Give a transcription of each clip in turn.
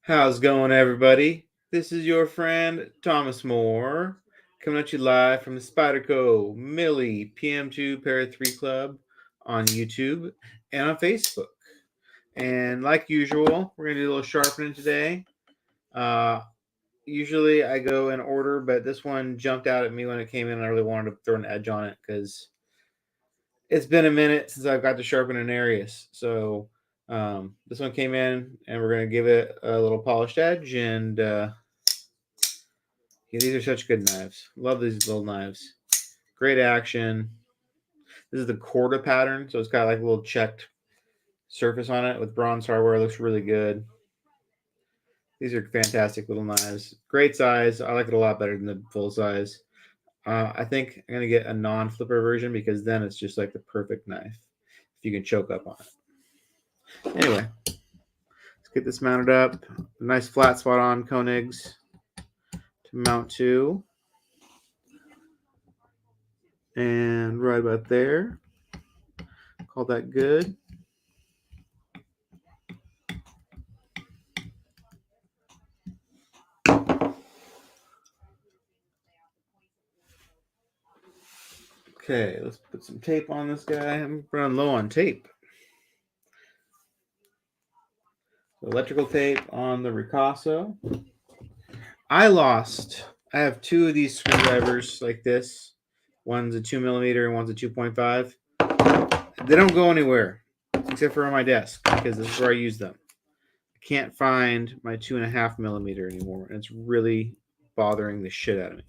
How's it going, everybody? This is your friend Thomas Moore coming at you live from the Spyderco Millie PM2 Para 3 Club on YouTube and on Facebook. And like usual, we're going to do a little sharpening today. Usually I go in order, but this one jumped out at me when it came in and I really wanted to throw an edge on it because it's been a minute since I've got to sharpen an Arius. So this one came in and we're going to give it a little polished edge. And yeah, these are such good knives. Love these little knives. Great action. This is the Corda pattern, so it's got like a little checked surface on it with bronze hardware. It looks really good. These are fantastic little knives. Great size. I like it a lot better than the full size. I think I'm going to get a non-flipper version because then it's just like the perfect knife if you can choke up on it. Anyway, let's get this mounted up. A nice flat spot on Koenigs to mount to. And right about there. Call that good. Okay, let's put some tape on this guy. I'm running low on tape. Electrical tape on the Ricasso. I have two of these screwdrivers like this. One's a 2mm and one's a 2.5. They don't go anywhere except for on my desk because this is where I use them. I can't find my 2.5mm anymore, and it's really bothering the shit out of me.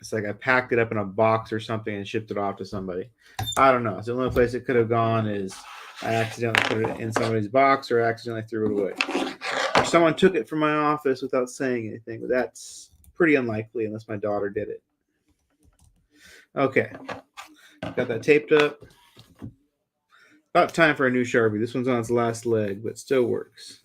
It's like I packed it up in a box or something and shipped it off to somebody. I don't know. It's the only place it could have gone is I accidentally put it in somebody's box or accidentally threw it away. Or someone took it from my office without saying anything, but that's pretty unlikely unless my daughter did it. Okay. Got that taped up. About time for a new Sharpie. This one's on its last leg, but still works.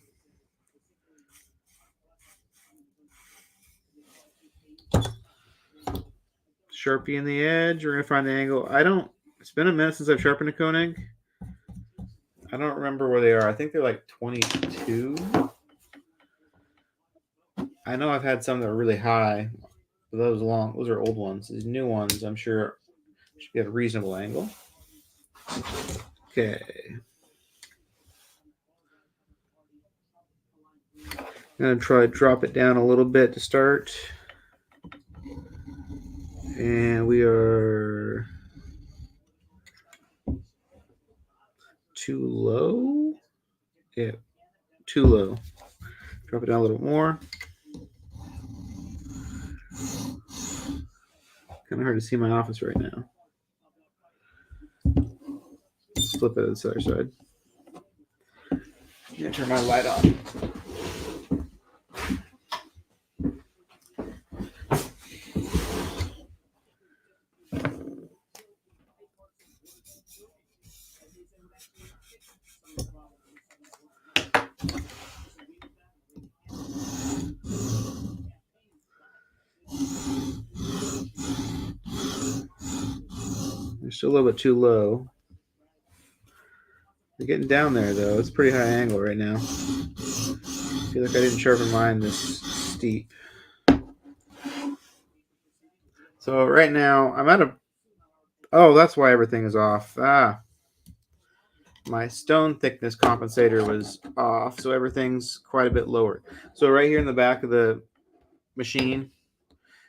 Sharpie in the edge. We're going to find the angle. It's been a minute since I've sharpened a Koenig. I don't remember where they are. I think they're like 22. I know I've had some that were really high. But those are old ones. These new ones, I'm sure, should get a reasonable angle. Okay. I'm going to try to drop it down a little bit to start. And we are too low. Yeah, too low. Drop it down a little more. Kind of hard to see my office right now. Let's flip it to the other side. I'm going to turn my light on. They're still a little bit too low. They're getting down there, though. It's a pretty high angle right now. I feel like I didn't sharpen mine this steep. So right now, I'm at a... Oh, that's why everything is off. My stone thickness compensator was off, so everything's quite a bit lower. So right here in the back of the machine,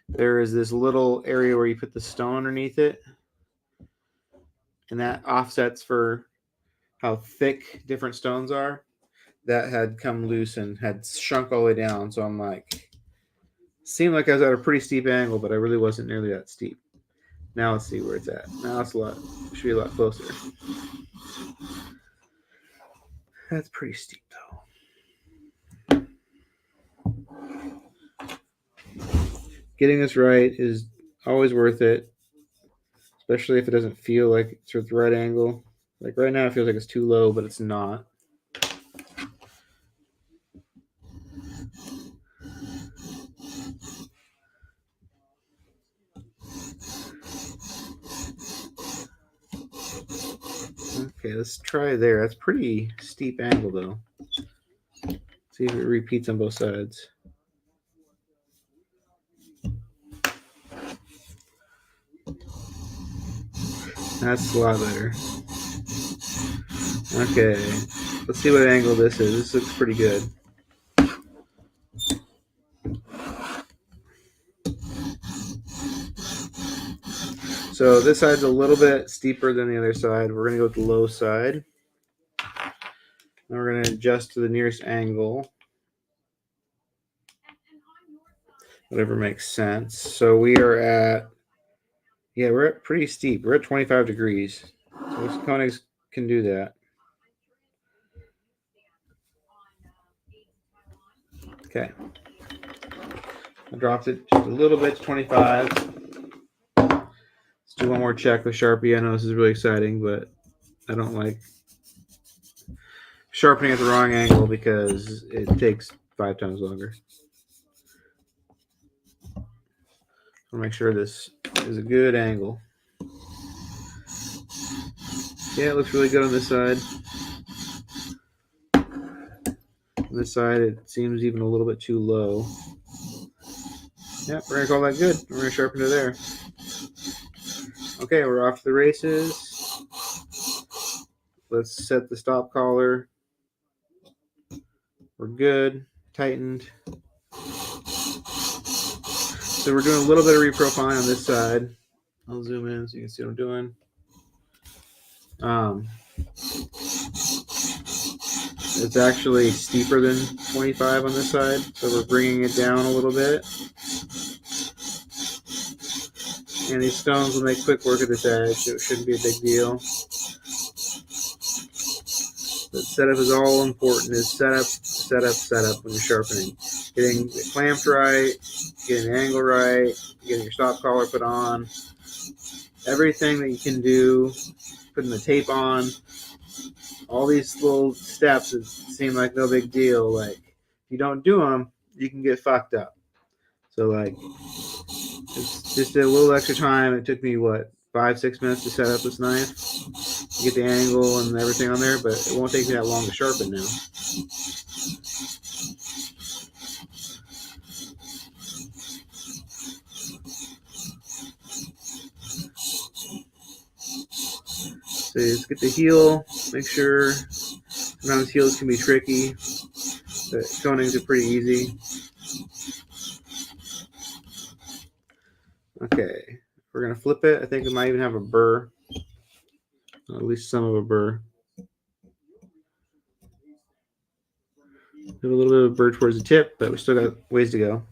there is this little area where you put the stone underneath it, and that offsets for how thick different stones are. That had come loose and had shrunk all the way down, so I'm like, seemed like I was at a pretty steep angle, but I really wasn't nearly that steep. Now let's see where it's at. Now it's should be a lot closer. That's pretty steep though. Getting this right is always worth it, especially if it doesn't feel like it's at the right angle. Like right now it feels like it's too low, but it's not. Okay, let's try there. That's pretty steep angle though. Let's see See if it repeats on both sides. That's a lot better. Okay, let's see what angle this is. This looks pretty good. So this side's a little bit steeper than the other side. We're going to go with the low side. And we're going to adjust to the nearest angle. Whatever makes sense. So we are at, yeah, we're at pretty steep. We're at 25 degrees. So this Koenigs can do that. Okay. I dropped it just a little bit to 25. Let's do one more check with Sharpie. I know this is really exciting, but I don't like sharpening at the wrong angle because it takes 5 times longer. I'll make sure this is a good angle. Yeah, it looks really good on this side. On this side, it seems even a little bit too low. Yep, we're going to call that good. We're going to sharpen it there. Okay, we're off to the races. Let's set the stop collar. We're good. Tightened. So we're doing a little bit of reprofiling on this side. I'll zoom in so you can see what I'm doing. It's actually steeper than 25 on this side, so we're bringing it down a little bit. And these stones will make quick work of this edge, so it shouldn't be a big deal. But setup is all important. Is setup, setup, setup when you're sharpening. Getting the clamps right, getting the angle right, getting your stop collar put on. Everything that you can do, putting the tape on. All these little steps seem like no big deal. Like, if you don't do them, you can get fucked up. So, like, it's just a little extra time. It took me, what, 5-6 minutes to set up this knife, to get the angle and everything on there, but it won't take me that long to sharpen now. So just get the heel, make sure. Sometimes heels can be tricky, but Koenigs are pretty easy. Okay, we're going to flip it. I think it might even have a burr, at least some of a burr. Have a little bit of a burr towards the tip, but we still got ways to go.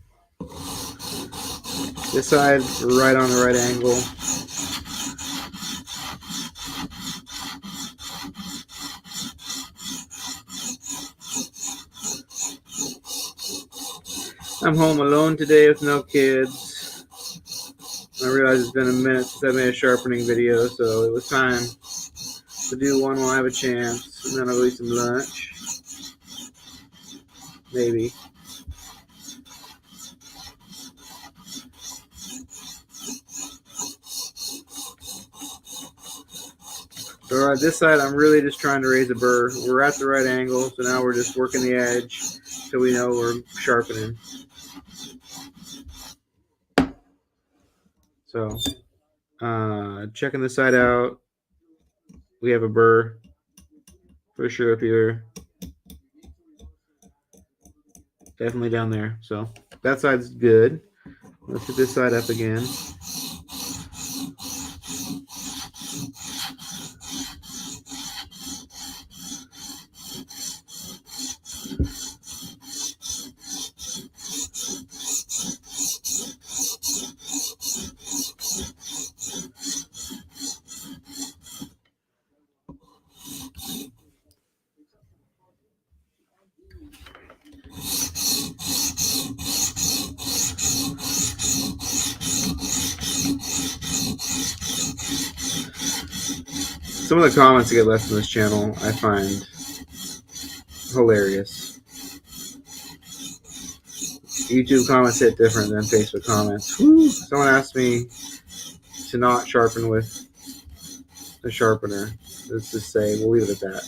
This side, right on the right angle. I'm home alone today with no kids. I realize it's been a minute since I made a sharpening video, so it was time to do one while I have a chance. And then I'll eat some lunch. Maybe. So on this side, I'm really just trying to raise a burr. We're at the right angle, so now we're just working the edge so we know we're sharpening. So, checking the side out. We have a burr for sure up here. Definitely down there. So that side's good. Let's get this side up again. Some of the comments that get left on this channel I find hilarious. YouTube comments hit different than Facebook comments. Woo! Someone asked me to not sharpen with a sharpener. Let's just say we'll leave it at that.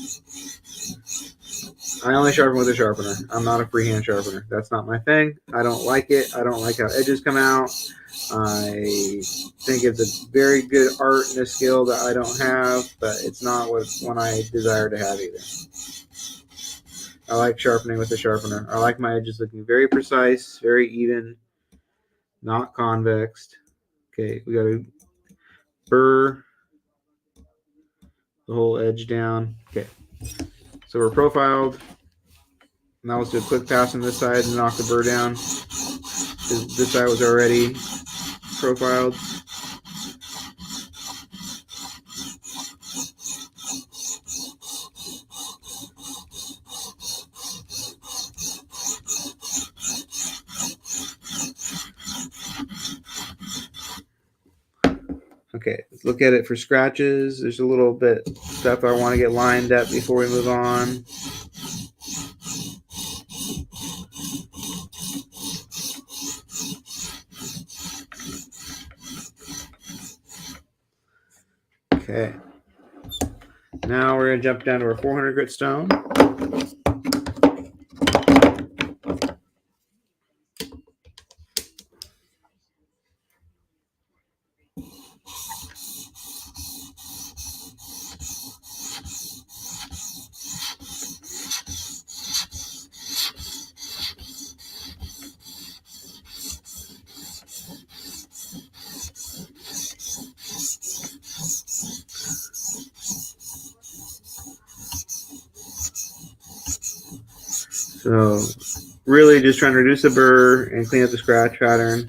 I only sharpen with a sharpener. I'm not a freehand sharpener. That's not my thing. I don't like it. I don't like how edges come out. I think it's a very good art and a skill that I don't have, but it's not one I desire to have either. I like sharpening with a sharpener. I like my edges looking very precise, very even, not convexed. Okay, we got to burr the whole edge down. Okay, so we're profiled. Now let's do a quick pass on this side and knock the burr down. This side was already profiled. Okay, let's look at it for scratches. There's a little bit stuff I want to get lined up before we move on. Okay. Now we're going to jump down to our 400 grit stone. So really just trying to reduce the burr and clean up the scratch pattern.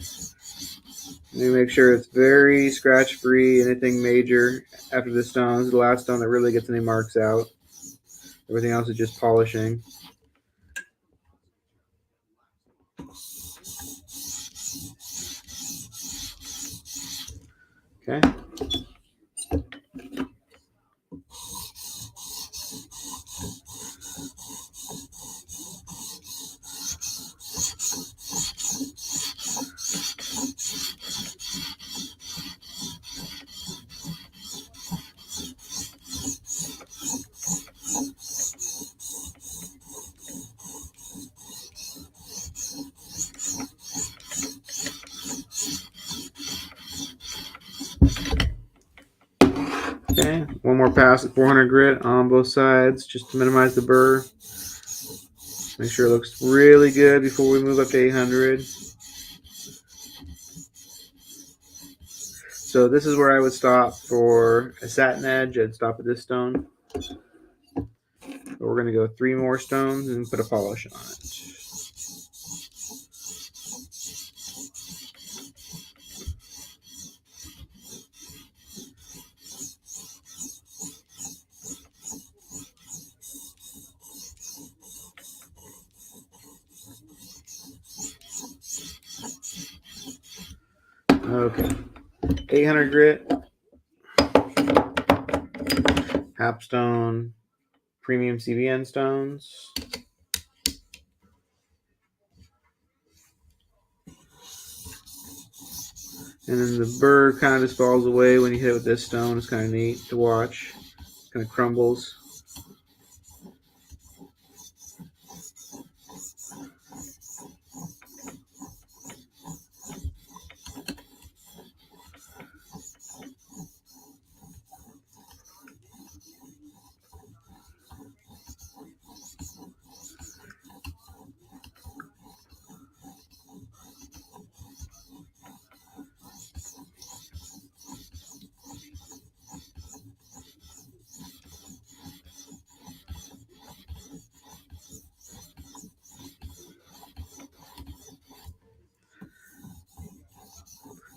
Make sure it's very scratch free. Anything major after the stones, the last stone that really gets any marks out. Everything else is just polishing. Okay. Okay, one more pass at 400 grit on both sides just to minimize the burr. Make sure it looks really good before we move up to 800. So this is where I would stop for a satin edge. I'd stop at this stone. But we're going to go 3 more stones and put a polish on it. Okay, 800 grit, Hapstone, premium CBN stones. And then the burr kind of just falls away when you hit it with this stone. It's kind of neat to watch. It kind of crumbles.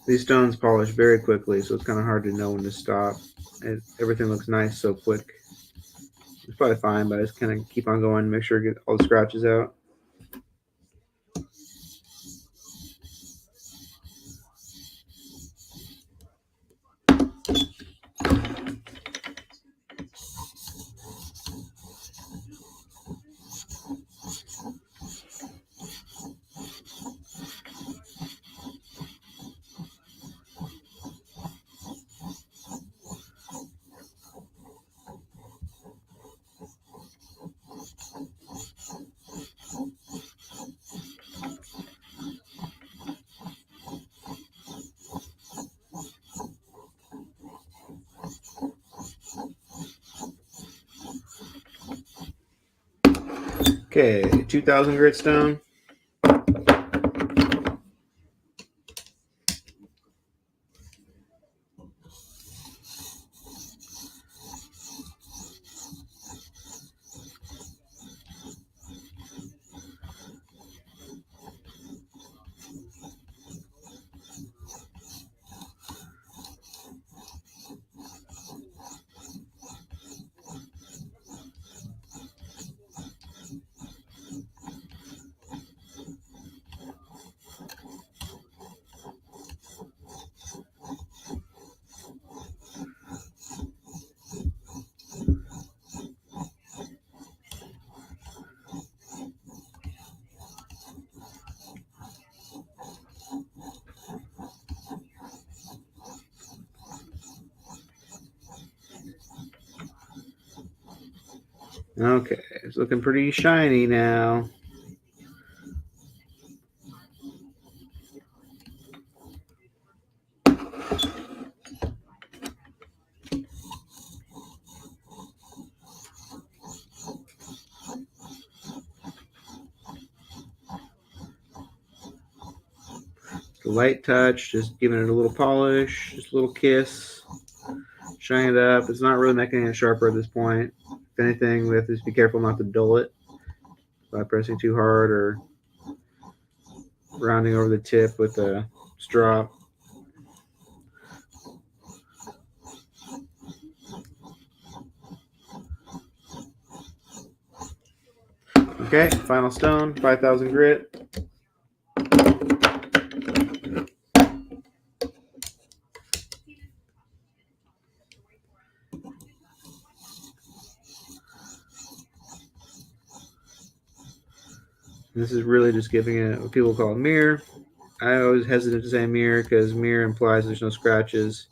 These stones polish very quickly, so it's kind of hard to know when to stop. Everything looks nice so quick. It's probably fine, but I just kind of keep on going, make sure I get all the scratches out. Okay, 2000 grit stone. Okay, it's looking pretty shiny now. Light touch, just giving it a little polish, just a little kiss, shine it up. It's not really making it sharper at this point. If anything, we have to just be careful not to dull it by pressing too hard or rounding over the tip with a straw. Okay, final stone, 5000 grit. This is really just giving it what people call a mirror. I always hesitate to say mirror because mirror implies there's no scratches.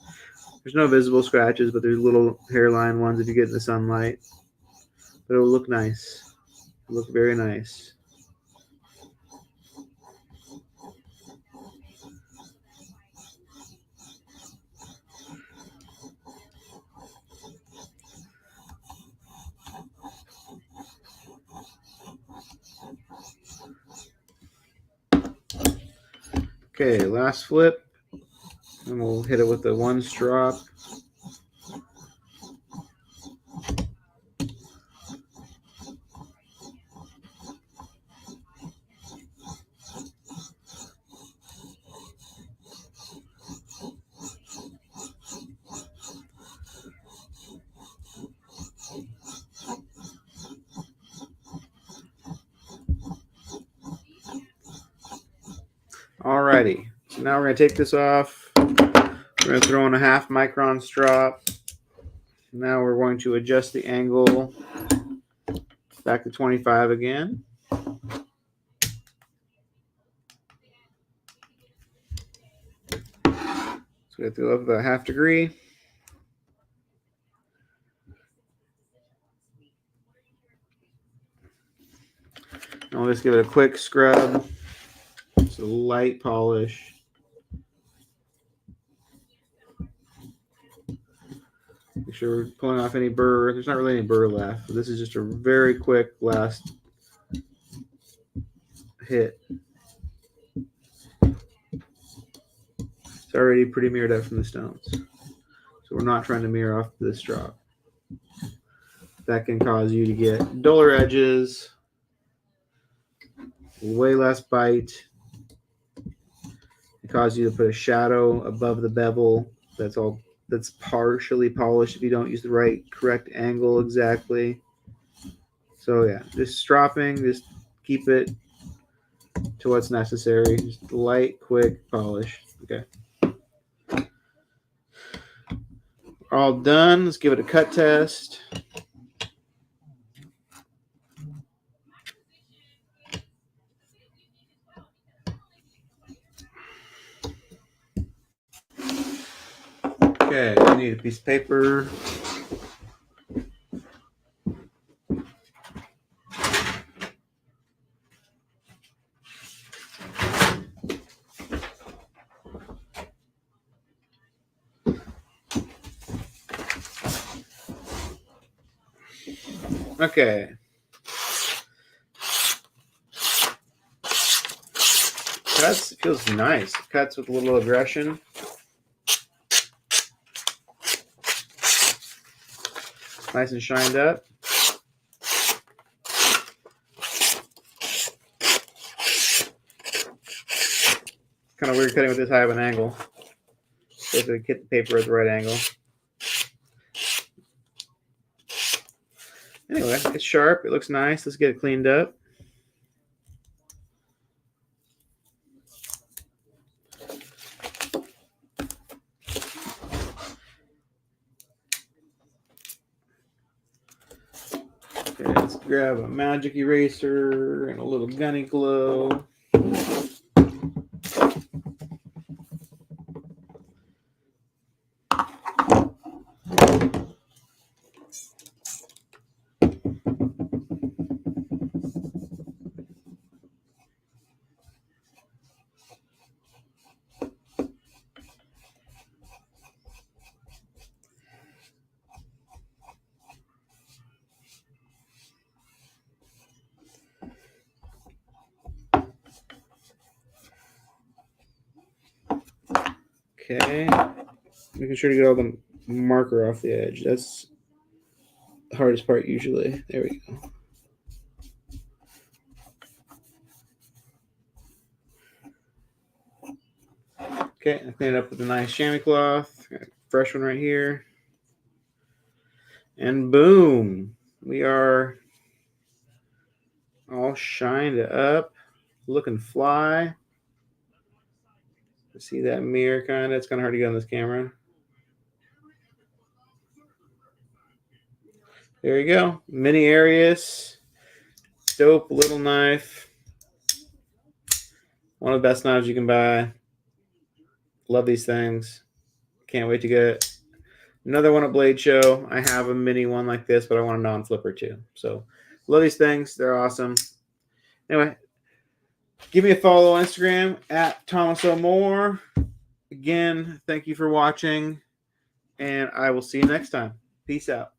There's no visible scratches, but there's little hairline ones if you get in the sunlight. But it'll look nice. It'll look very nice. Okay, last flip. And we'll hit it with the one strop. Alrighty, so now we're going to take this off. We're going to throw in a 1/2 micron strop. Now we're going to adjust the angle back to 25 again. So we have to go up about 1/2 degree. And we'll just give it a quick scrub. It's a light polish. Make sure we're pulling off any burr. There's not really any burr left. This is just a very quick last hit. It's already pretty mirrored up from the stones. So we're not trying to mirror off this drop. That can cause you to get duller edges, way less bite. It causes you to put a shadow above the bevel that's partially polished if you don't use the correct angle exactly. So yeah, just stropping, just keep it to what's necessary. Just light, quick polish. Okay. All done. Let's give it a cut test. Okay, I need a piece of paper. Okay. cuts. It feels nice. It cuts with a little aggression. Nice and shined up. Kind of weird cutting with this high of an angle. So to get the paper at the right angle. Anyway, it's sharp. It looks nice. Let's get it cleaned up. Okay, let's grab a magic eraser and a little gunny glue. Okay, making sure to get all the marker off the edge. That's the hardest part usually. There we go. Okay, I clean it up with a nice chamois cloth. Got a fresh one right here. And boom, we are all shined up, looking fly. See that mirror kind of? It's kind of hard to get on this camera. There you go. Mini Arius. Dope little knife. One of the best knives you can buy. Love these things. Can't wait to get another one at Blade Show. I have a mini one like this, but I want a non-flipper too. So love these things. They're awesome. Anyway, give me a follow on Instagram at Thomas O'More. Again, thank you for watching, and I will see you next time. Peace out.